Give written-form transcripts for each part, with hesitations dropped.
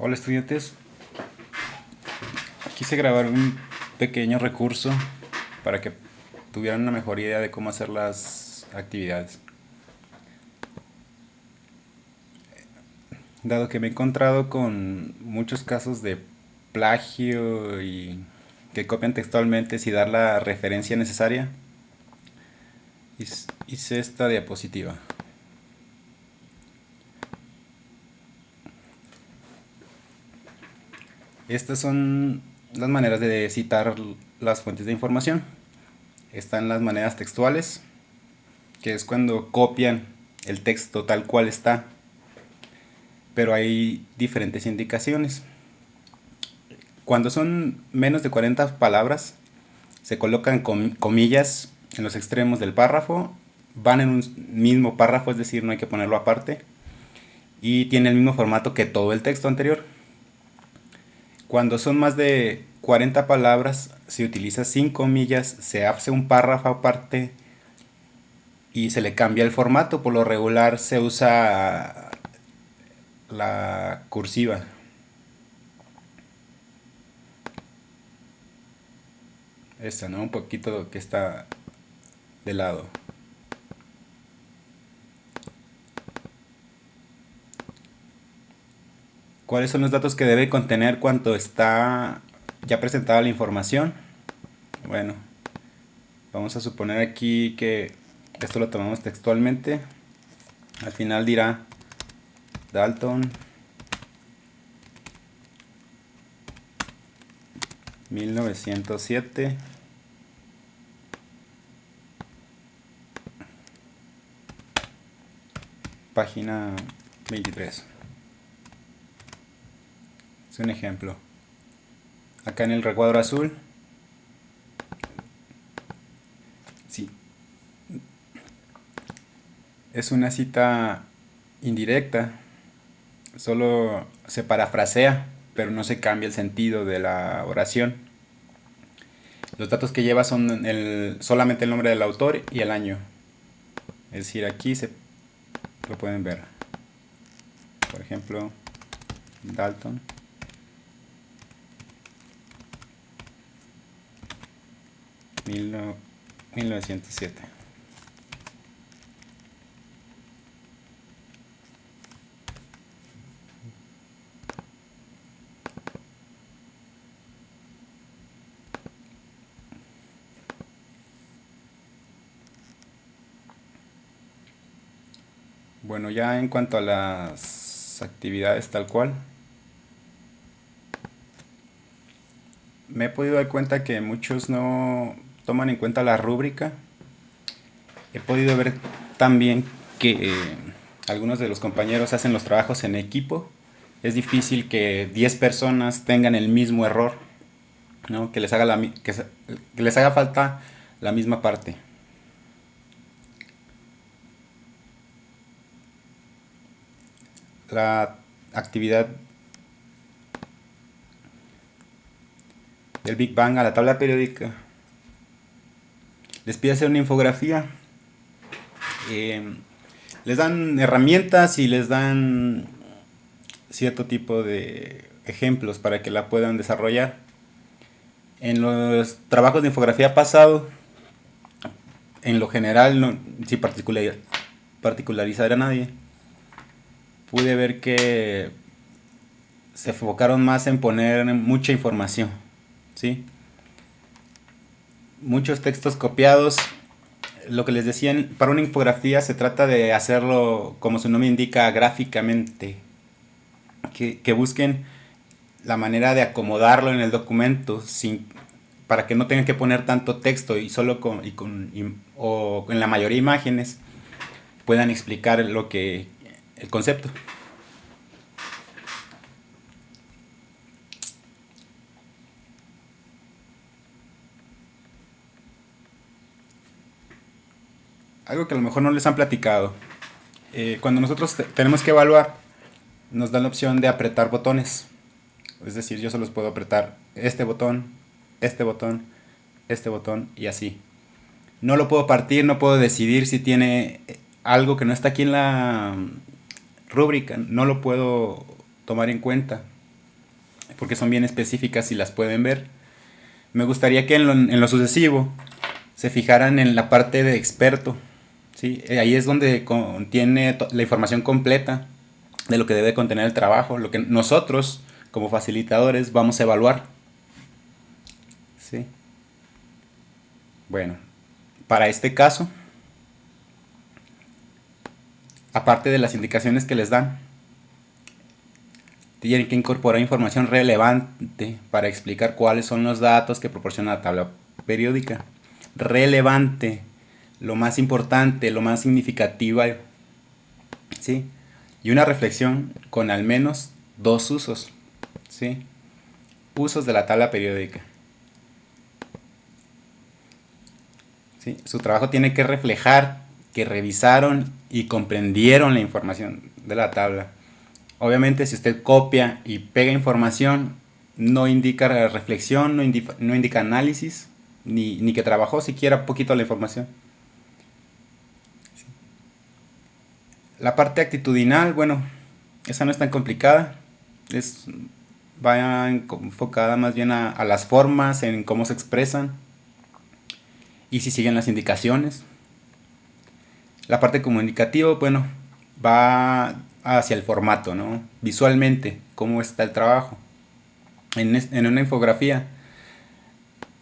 Hola estudiantes, quise grabar un pequeño recurso para que tuvieran una mejor idea de cómo hacer las actividades. Dado que me he encontrado con muchos casos de plagio y que copian textualmente sin dar la referencia necesaria, hice esta diapositiva. Estas son las maneras de citar las fuentes de información. Están las maneras textuales, que es cuando copian el texto tal cual está, pero hay diferentes indicaciones. Cuando son menos de 40 palabras, se colocan comillas en los extremos del párrafo, van en un mismo párrafo, es decir, no hay que ponerlo aparte, y tiene el mismo formato que todo el texto anterior. Cuando son más de 40 palabras, se utiliza sin comillas, se hace un párrafo aparte y se le cambia el formato. Por lo regular se usa la cursiva. Esta, ¿no? Un poquito que está de lado. ¿Cuáles son los datos que debe contener cuando está ya presentada la información? Bueno, vamos a suponer aquí que esto lo tomamos textualmente. Al final dirá Dalton 1907, página 23. Es un ejemplo. Acá en el recuadro azul, sí, es una cita indirecta, solo se parafrasea, pero no se cambia el sentido de la oración. Los datos que lleva son solamente el nombre del autor y el año. Es decir, aquí lo pueden ver. Por ejemplo, Dalton 1907. Bueno, ya en cuanto a las actividades tal cual, me he podido dar cuenta que muchos no toman en cuenta la rúbrica. He podido ver también que algunos de los compañeros hacen los trabajos en equipo. Es difícil que 10 personas tengan el mismo error, ¿no? Que que les haga falta la misma parte. La actividad del Big Bang a la tabla periódica les pide hacer una infografía. Les dan herramientas y les dan cierto tipo de ejemplos para que la puedan desarrollar. En los trabajos de infografía pasado, en lo general, no, sin particularizar a nadie, pude ver que se enfocaron más en poner mucha información, ¿sí? Muchos textos copiados. Lo que les decían, para una infografía se trata de hacerlo, como su nombre indica, gráficamente. Que busquen la manera de acomodarlo en el documento para que no tengan que poner tanto texto y solo o en la mayoría de imágenes puedan explicar el concepto. Algo que a lo mejor no les han platicado. Cuando nosotros tenemos que evaluar, nos dan la opción de apretar botones. Es decir, yo solo puedo apretar este botón, este botón, este botón y así. No lo puedo partir, no puedo decidir si tiene algo que no está aquí en la rúbrica, no lo puedo tomar en cuenta. porque son bien específicas y las pueden ver. Me gustaría que en lo sucesivo se fijaran en la parte de experto, ¿sí? Ahí es donde contiene la información completa de lo que debe contener el trabajo, lo que nosotros como facilitadores vamos a evaluar, ¿sí? Bueno, para este caso, aparte de las indicaciones que les dan, tienen que incorporar información relevante para explicar cuáles son los datos que proporciona la tabla periódica. Relevante, lo más importante, lo más significativo, ¿sí? Y una reflexión con al menos 2 usos, ¿sí? Usos de la tabla periódica. ¿Sí? Su trabajo tiene que reflejar que revisaron y comprendieron la información de la tabla. Obviamente, si usted copia y pega información, no indica reflexión, no indica análisis, ni que trabajó siquiera poquito la información. La parte actitudinal, bueno, esa no es tan complicada. Va enfocada más bien a las formas, en cómo se expresan y si siguen las indicaciones. La parte comunicativa, bueno, va hacia el formato, ¿no? Visualmente, cómo está el trabajo. En una infografía,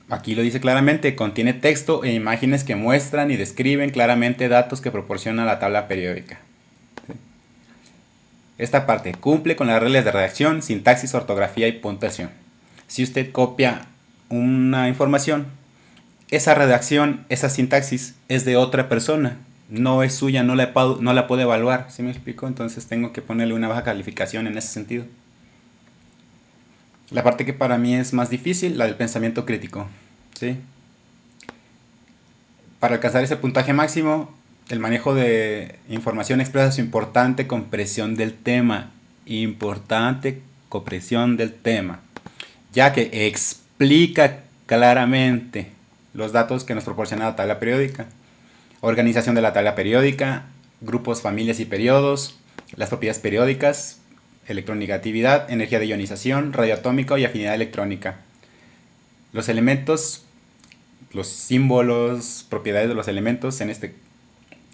aquí lo dice claramente, contiene texto e imágenes que muestran y describen claramente datos que proporciona la tabla periódica. Esta parte cumple con las reglas de redacción, sintaxis, ortografía y puntuación. Si usted copia una información, esa redacción, esa sintaxis es de otra persona, no es suya, no la puedo evaluar, ¿sí me explico? Entonces tengo que ponerle una baja calificación en ese sentido. La parte que para mí es más difícil, la del pensamiento crítico, ¿sí? Para alcanzar ese puntaje máximo, el manejo de información expresa su importante comprensión del tema, ya que explica claramente los datos que nos proporciona la tabla periódica. Organización de la tabla periódica, grupos, familias y periodos, las propiedades periódicas, electronegatividad, energía de ionización, radioatómica y afinidad electrónica. Los elementos, los símbolos, propiedades de los elementos en este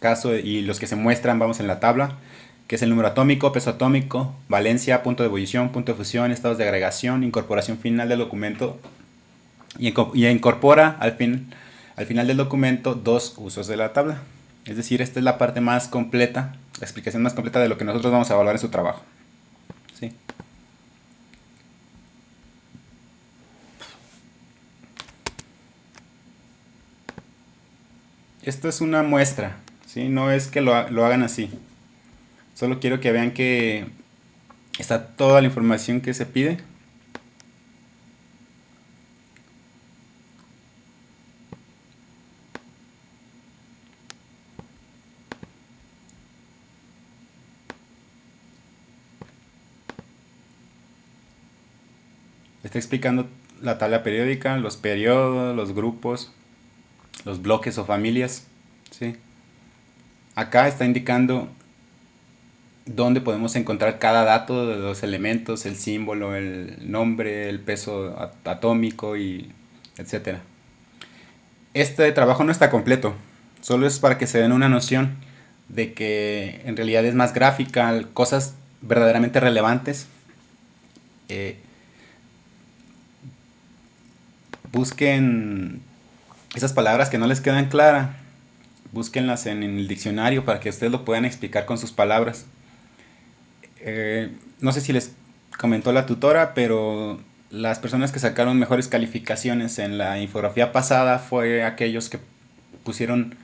caso y los que se muestran, vamos en la tabla, que es el número atómico, peso atómico, valencia, punto de ebullición, punto de fusión, estados de agregación, incorporación final del documento y incorpora al final del documento 2 usos de la tabla. Es decir, esta es la parte más completa, la explicación más completa de lo que nosotros vamos a evaluar en su trabajo. ¿Sí? Esto es una muestra, ¿sí? No es que lo hagan así. Solo quiero que vean que está toda la información que se pide. Está explicando la tabla periódica, los periodos, los grupos, los bloques o familias, ¿sí? Acá está indicando dónde podemos encontrar cada dato de los elementos, el símbolo, el nombre, el peso atómico y etcétera. Este trabajo no está completo, solo es para que se den una noción de que en realidad es más gráfica, cosas verdaderamente relevantes. Busquen esas palabras que no les quedan claras, búsquenlas en el diccionario para que ustedes lo puedan explicar con sus palabras. No sé si les comentó la tutora, pero las personas que sacaron mejores calificaciones en la infografía pasada fue aquellos que pusieron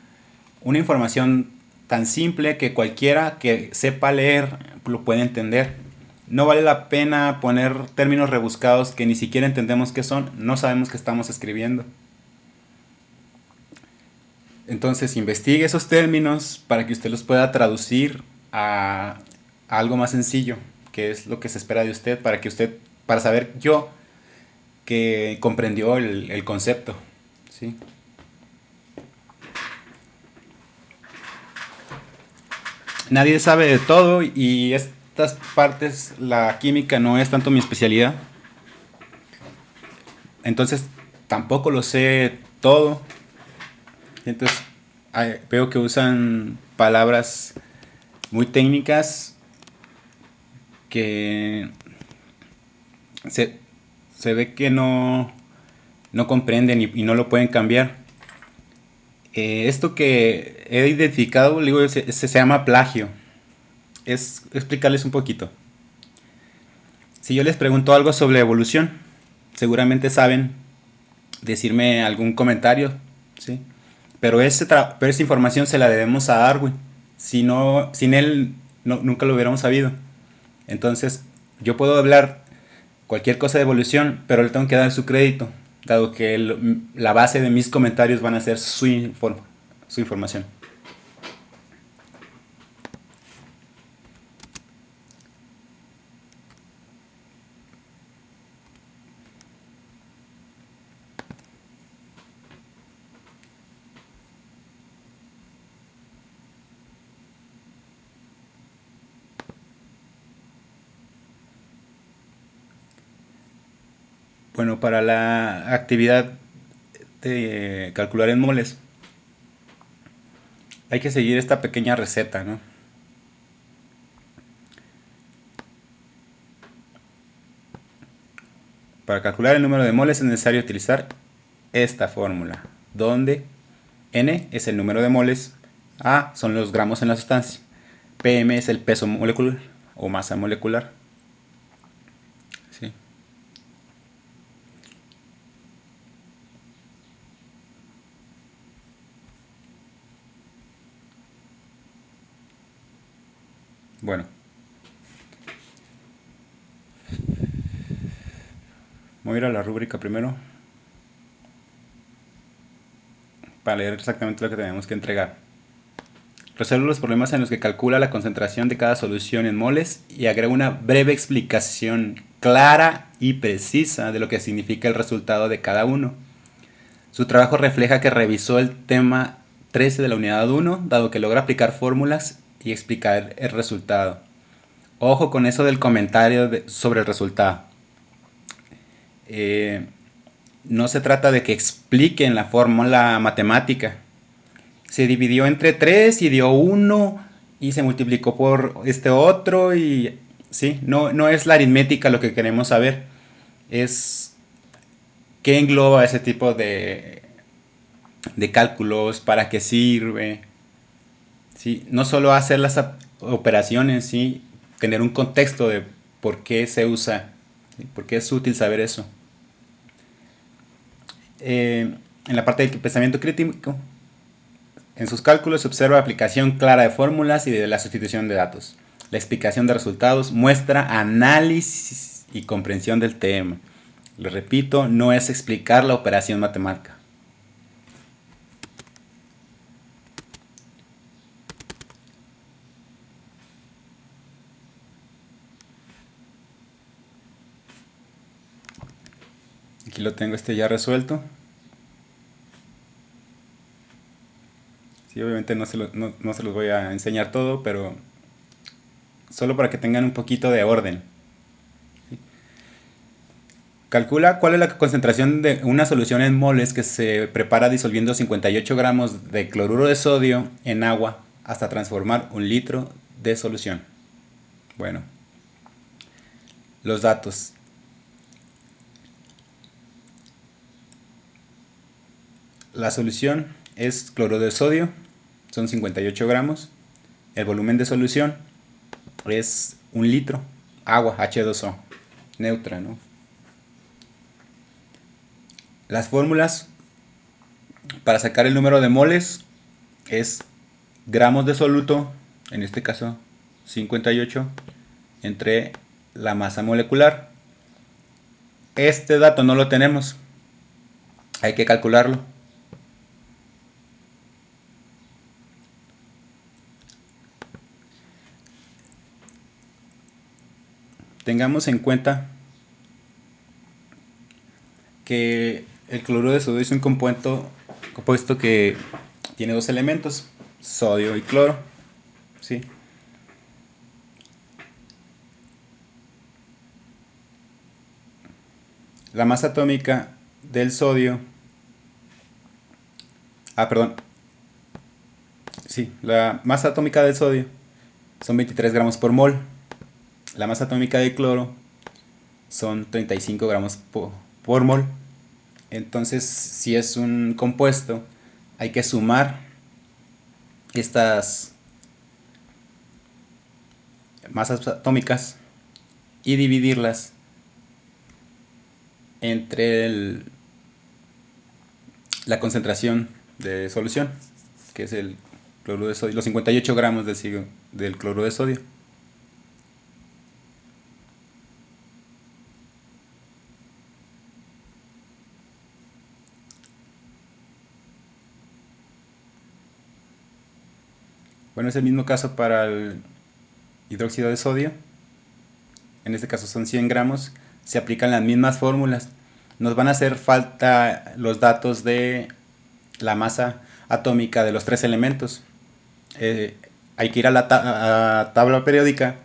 una información tan simple que cualquiera que sepa leer lo puede entender. No vale la pena poner términos rebuscados que ni siquiera entendemos qué son, no sabemos qué estamos escribiendo. Entonces investigue esos términos para que usted los pueda traducir a algo más sencillo, que es lo que se espera de usted, para saber yo que comprendió el concepto, ¿sí? Nadie sabe de todo y estas partes, la química no es tanto mi especialidad, Entonces tampoco lo sé todo. Entonces veo que usan palabras muy técnicas que se, se ve que no comprenden y no lo pueden cambiar. Esto que he identificado, digo, se llama plagio. Es explicarles un poquito. Si yo les pregunto algo sobre evolución, seguramente saben decirme algún comentario, ¿sí? Pero pero esa información se la debemos a Darwin. Si no, sin él nunca lo hubiéramos sabido. Entonces, yo puedo hablar cualquier cosa de evolución, pero le tengo que dar su crédito, dado que la base de mis comentarios van a ser su información. Bueno, para la actividad de calcular en moles, hay que seguir esta pequeña receta, ¿no? Para calcular el número de moles es necesario utilizar esta fórmula, donde N es el número de moles, A son los gramos en la sustancia, PM es el peso molecular o masa molecular. ¿Sí? Bueno, voy a ir a la rúbrica primero para leer exactamente lo que tenemos que entregar. Resuelve los problemas en los que calcula la concentración de cada solución en moles y agrega una breve explicación clara y precisa de lo que significa el resultado de cada uno. Su trabajo refleja que revisó el tema 13 de la unidad 1, dado que logra aplicar fórmulas y explicar el resultado. Ojo con eso del comentario sobre el resultado. No se trata de que expliquen la fórmula matemática. Se dividió entre 3 y dio 1 y se multiplicó por este otro y sí, no es la aritmética lo que queremos saber, es qué engloba ese tipo de cálculos, para qué sirve, ¿sí? No solo hacer las operaciones, ¿sí? Tener un contexto de por qué se usa, ¿sí? Por qué es útil saber eso. En la parte del pensamiento crítico, en sus cálculos se observa aplicación clara de fórmulas y de la sustitución de datos. La explicación de resultados muestra análisis y comprensión del tema. Lo repito, no es explicar la operación matemática. Aquí lo tengo ya resuelto. Sí, obviamente no se los voy a enseñar todo, pero solo para que tengan un poquito de orden. Calcula cuál es la concentración de una solución en moles que se prepara disolviendo 58 gramos de cloruro de sodio en agua hasta transformar un litro de solución. Bueno, los datos. La solución es cloruro de sodio, son 58 gramos. El volumen de solución es un litro, agua H2O, neutra, ¿no? Las fórmulas para sacar el número de moles es gramos de soluto, en este caso 58, entre la masa molecular. Este dato no lo tenemos, hay que calcularlo. Tengamos en cuenta que el cloruro de sodio es un compuesto que tiene dos elementos, sodio y cloro, ¿sí? La masa atómica del sodio, perdón, sí, la masa atómica del sodio son 23 gramos por mol. La masa atómica del cloro son 35 gramos por mol. Entonces, si es un compuesto, hay que sumar estas masas atómicas y dividirlas entre la concentración de solución, que es el cloruro de sodio, los 58 gramos del cloruro de sodio. Bueno, es el mismo caso para el hidróxido de sodio. En este caso son 100 gramos. Se aplican las mismas fórmulas. Nos van a hacer falta los datos de la masa atómica de los tres elementos. Hay que ir a la tabla periódica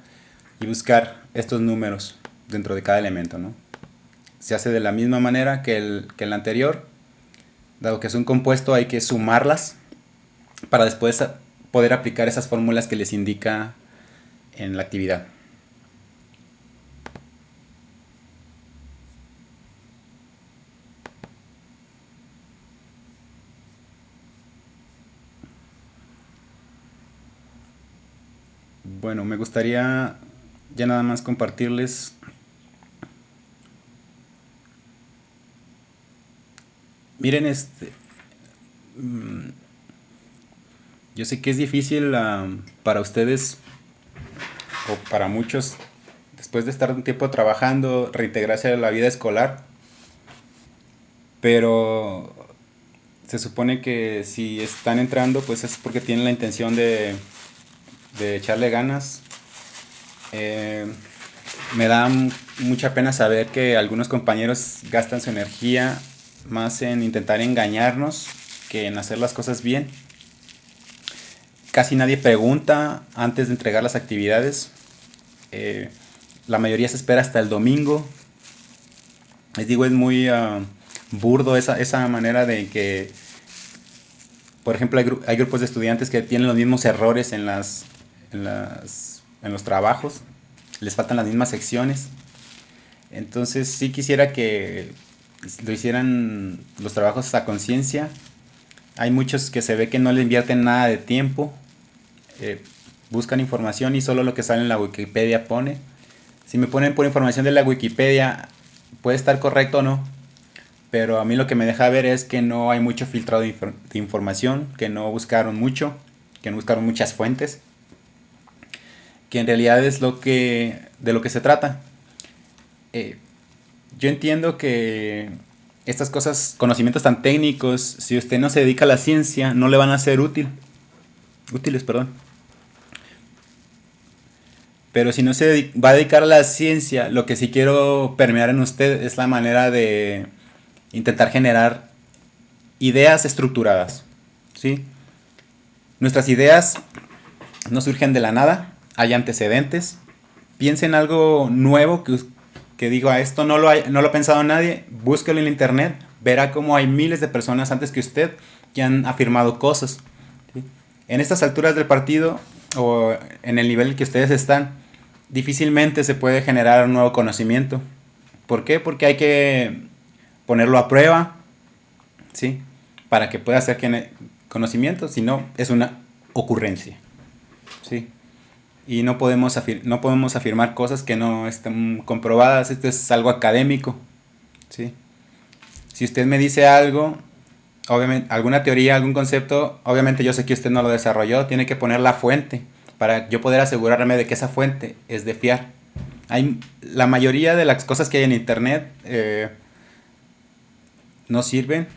y buscar estos números dentro de cada elemento, ¿no? Se hace de la misma manera que el anterior. Dado que es un compuesto, hay que sumarlas para después poder aplicar esas fórmulas que les indica en la actividad. Bueno, me gustaría ya nada más compartirles. Miren, yo sé que es difícil para ustedes o para muchos, después de estar un tiempo trabajando, reintegrarse a la vida escolar, pero se supone que si están entrando, pues es porque tienen la intención de echarle ganas. Me da mucha pena saber que algunos compañeros gastan su energía más en intentar engañarnos que en hacer las cosas bien. Casi nadie pregunta antes de entregar las actividades. La mayoría se espera hasta el domingo. Les digo, es muy burdo esa manera de que, por ejemplo, hay grupos de estudiantes que tienen los mismos errores en los trabajos. Les faltan las mismas secciones. Entonces sí quisiera que lo hicieran los trabajos a conciencia. Hay muchos que se ve que no le invierten nada de tiempo. Buscan información y solo lo que sale en la Wikipedia pone. Si me ponen por información de la Wikipedia, puede estar correcto o no, pero a mí lo que me deja ver es que no hay mucho filtrado de información, que no buscaron mucho, que no buscaron muchas fuentes, que en realidad es de lo que se trata. Yo entiendo que estas cosas, conocimientos tan técnicos, si usted no se dedica a la ciencia, no le van a ser útiles, perdón. Pero si no se va a dedicar a la ciencia, lo que sí quiero permear en usted es la manera de intentar generar ideas estructuradas, ¿sí? Nuestras ideas no surgen de la nada, hay antecedentes. Piense en algo nuevo que diga, esto no lo ha pensado nadie, búsquelo en internet, verá cómo hay miles de personas antes que usted que han afirmado cosas, ¿sí? En estas alturas del partido o en el nivel en que ustedes están, difícilmente se puede generar un nuevo conocimiento. ¿Por qué? Porque hay que ponerlo a prueba, ¿sí? Para que pueda ser conocimiento, si no, es una ocurrencia, ¿sí? Y no podemos afirmar cosas que no estén comprobadas. Esto es algo académico, ¿sí? Si usted me dice algo, obviamente, alguna teoría, algún concepto, obviamente yo sé que usted no lo desarrolló, tiene que poner la fuente para yo poder asegurarme de que esa fuente es de fiar. La mayoría de las cosas que hay en internet no sirven.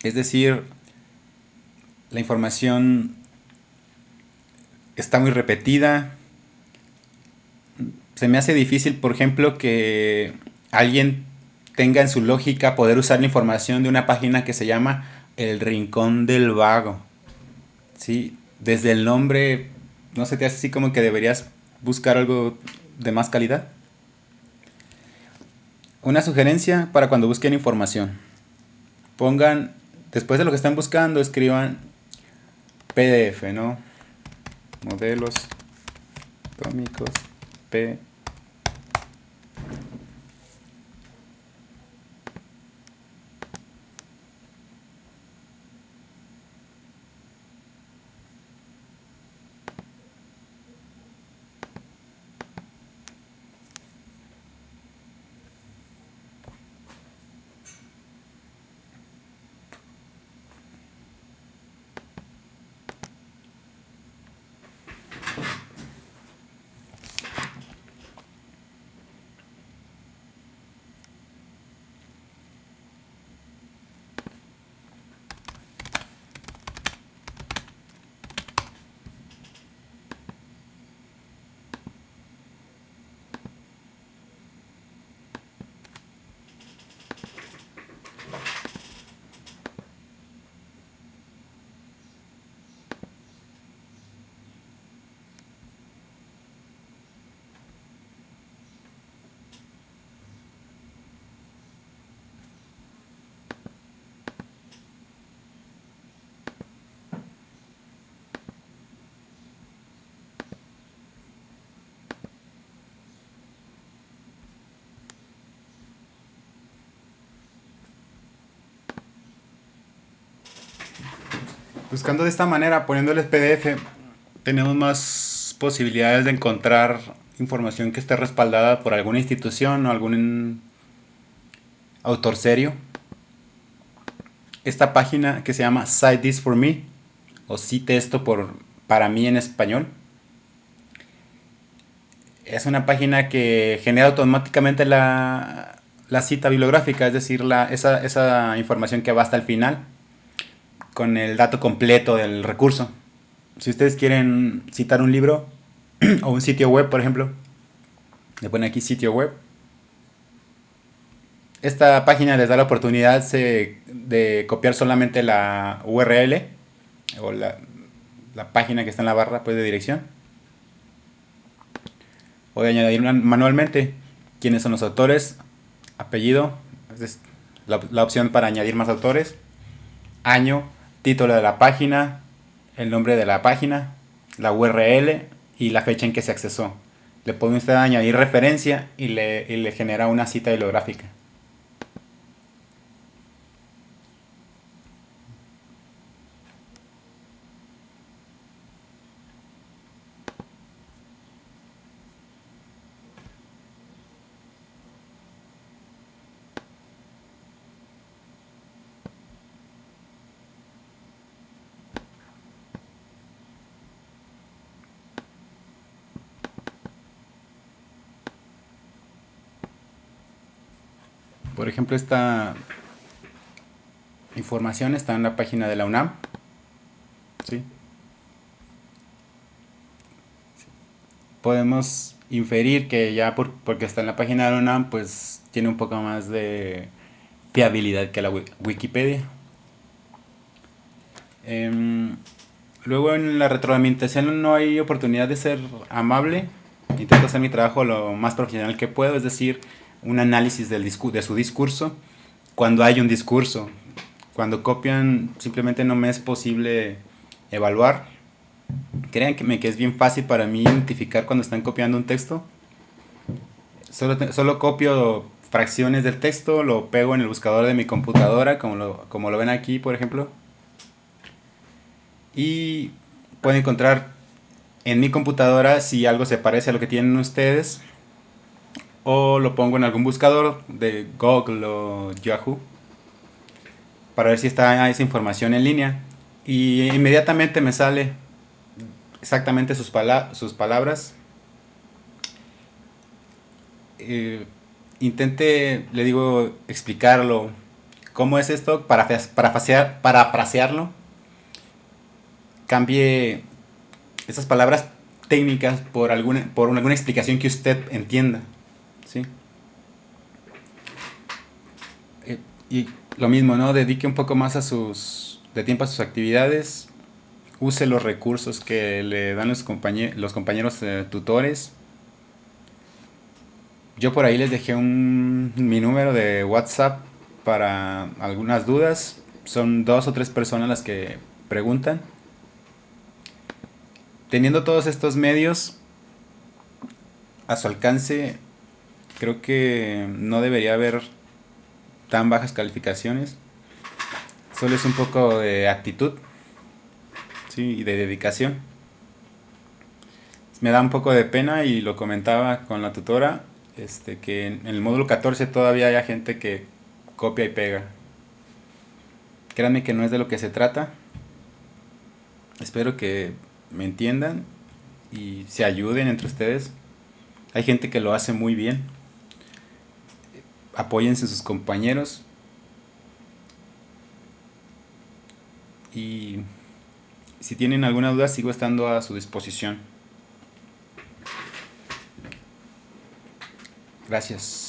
Es decir, la información está muy repetida. Se me hace difícil, por ejemplo, que alguien tenga en su lógica poder usar la información de una página que se llama El Rincón del Vago, ¿sí? Desde el nombre, ¿no se te hace así como que deberías buscar algo de más calidad? Una sugerencia para cuando busquen información. Pongan, después de lo que están buscando, escriban PDF, ¿no? Modelos atómicos P. Buscando de esta manera, poniéndoles PDF, tenemos más posibilidades de encontrar información que esté respaldada por alguna institución o algún autor serio. Esta página que se llama Cite This For Me, o Cite Esto para mí en español, es una página que genera automáticamente la cita bibliográfica, es decir, esa información que va hasta el final, con el dato completo del recurso. Si ustedes quieren citar un libro o un sitio web, por ejemplo, le ponen aquí sitio web. Esta página les da la oportunidad de copiar solamente la URL o la página que está en la barra, pues, de dirección, o de añadir manualmente quiénes son los autores, apellido, es la opción para añadir más autores, año, título de la página, el nombre de la página, la URL y la fecha en que se accesó. Le puede usted añadir referencia y le genera una cita bibliográfica. Por ejemplo, esta información está en la página de la UNAM. ¿Sí? Podemos inferir que ya porque está en la página de la UNAM, pues tiene un poco más de fiabilidad que la Wikipedia. Em, Luego en la retroalimentación no hay oportunidad de ser amable. Intento hacer mi trabajo lo más profesional que puedo, es decir, un análisis de su discurso cuando hay un discurso. Cuando copian simplemente no me es posible evaluar. Créanme que es bien fácil para mí identificar cuando están copiando un texto. Solo copio fracciones del texto, lo pego en el buscador de mi computadora, como lo ven aquí, por ejemplo. Y pueden encontrar en mi computadora si algo se parece a lo que tienen ustedes, o lo pongo en algún buscador de Google o Yahoo para ver si está esa información en línea, y inmediatamente me sale exactamente sus palabras. eh, Intente, le digo, explicarlo. ¿Cómo es esto? Parafrasearlo. Cambie esas palabras técnicas por alguna explicación que usted entienda. ¿Sí? Y lo mismo, ¿no? Dedique un poco más de tiempo a sus actividades. Use los recursos que le dan los compañeros tutores. Yo por ahí les dejé mi número de WhatsApp para algunas dudas. Son 2 o 3 personas las que preguntan. Teniendo todos estos medios a su alcance, creo que no debería haber tan bajas calificaciones. Solo es un poco de actitud, sí, y de dedicación. Me da un poco de pena y lo comentaba con la tutora, que en el módulo 14 todavía hay gente que copia y pega. Créanme que no es de lo que se trata. Espero que me entiendan y se ayuden entre ustedes. Hay gente que lo hace muy bien. Apóyense a sus compañeros y si tienen alguna duda sigo estando a su disposición. Gracias.